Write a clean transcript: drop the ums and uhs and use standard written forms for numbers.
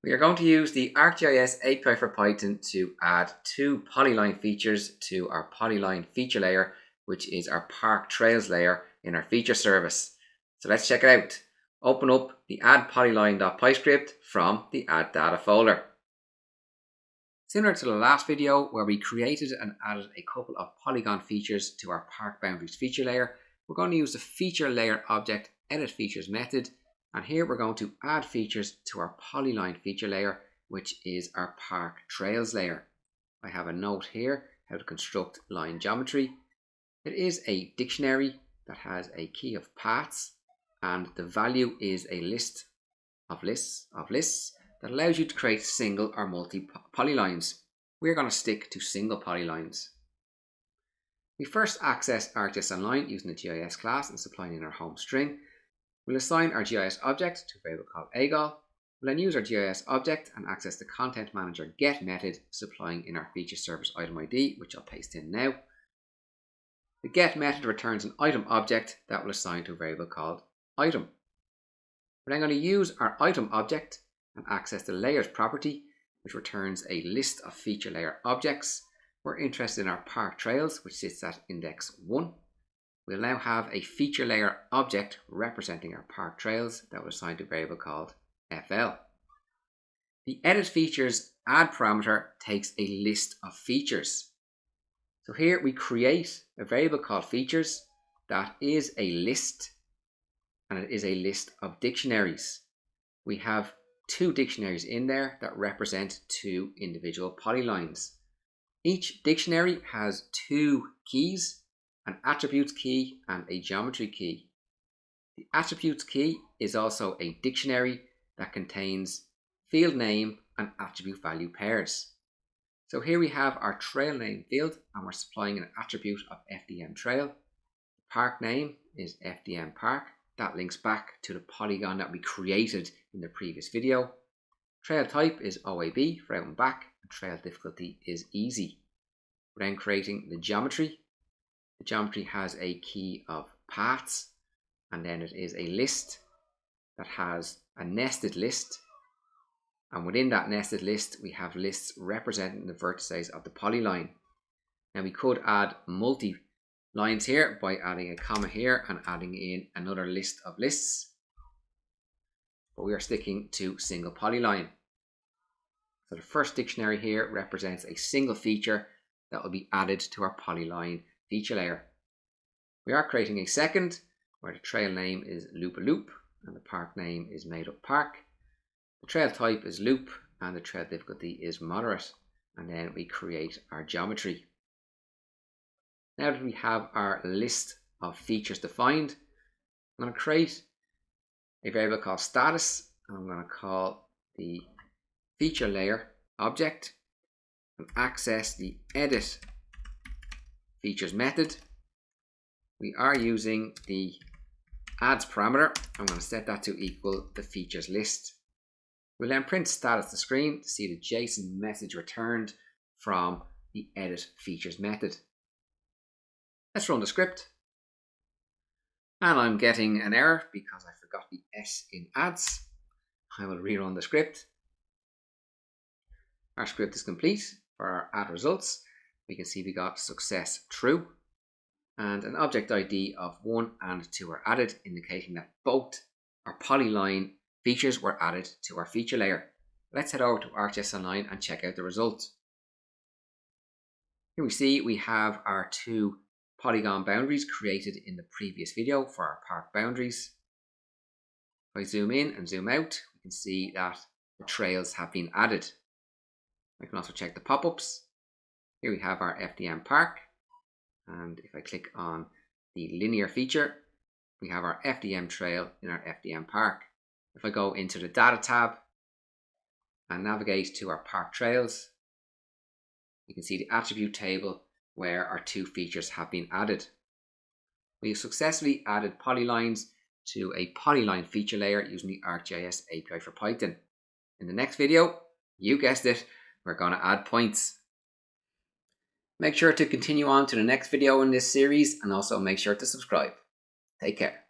We are going to use the ArcGIS API for Python to add two Polyline features to our Polyline feature layer, which is our park trails layer in our feature service. So let's check it out. Open up the add polyline.py script from the add data folder. Similar to the last video where we created and added a couple of polygon features to our park boundaries feature layer, we're going to use the feature layer object edit features method. And here we're going to add features to our Polyline feature layer, which is our park trails layer. I have a note here how to construct line geometry. It is a dictionary that has a key of paths, and the value is a list of lists that allows you to create single or multi polylines. We're going to stick to single polylines. We first access ArcGIS Online using the GIS class and supplying in our home string. We'll assign our GIS object to a variable called AGOL. We'll then use our GIS object and access the Content Manager get method, supplying in our feature service item ID, which I'll paste in now. The get method returns an item object that will assign to a variable called item. We're then going to use our item object and access the layers property, which returns a list of feature layer objects. We're interested in our park trails, which sits at index 1. We'll now have a feature layer object representing our park trails that will assign to a variable called FL. The edit features add parameter takes a list of features. So here we create a variable called features that is a list, and it is a list of dictionaries. We have two dictionaries in there that represent two individual polylines. Each dictionary has two keys, an attributes key and a geometry key. The attributes key is also a dictionary that contains field name and attribute value pairs. So here we have our trail name field, and we're supplying an attribute of FDM trail. The park name is FDM park. That links back to the polygon that we created in the previous video. Trail type is OAB for out and back, and trail difficulty is easy. We're then creating the geometry. The geometry has a key of paths, and then it is a list that has a nested list, and within that nested list we have lists representing the vertices of the polyline. Now we could add multi lines here by adding a comma here and adding in another list of lists, but we are sticking to single polyline. So the first dictionary here represents a single feature that will be added to our polyline feature layer. We are creating a second where the trail name is loop-a-loop and the park name is made up park. The trail type is loop and the trail difficulty is moderate, and then we create our geometry. Now that we have our list of features defined, I'm going to create a variable called status, and I'm going to call the feature layer object and access the edit features method. We are using the adds parameter. I'm going to set that to equal the features list. We'll then print status to screen to see the JSON message returned from the edit features method. Let's run the script. And I'm getting an error because I forgot the S in adds. I will rerun the script. Our script is complete. For our add results, we can see we got success true, and an object ID of 1 and 2 are added, indicating that both our polyline features were added to our feature layer. Let's head over to ArcGIS Online and check out the result. Here we see we have our two polygon boundaries created in the previous video for our park boundaries. If I zoom in and zoom out, we can see that the trails have been added. I can also check the pop-ups. Here we have our FDM park, and if I click on the linear feature, we have our FDM trail in our FDM park. If I go into the data tab and navigate to our park trails, you can see the attribute table where our two features have been added. We have successfully added polylines to a polyline feature layer using the ArcGIS API for Python. In the next video, you guessed it, we're going to add points. Make sure to continue on to the next video in this series, and also make sure to subscribe. Take care.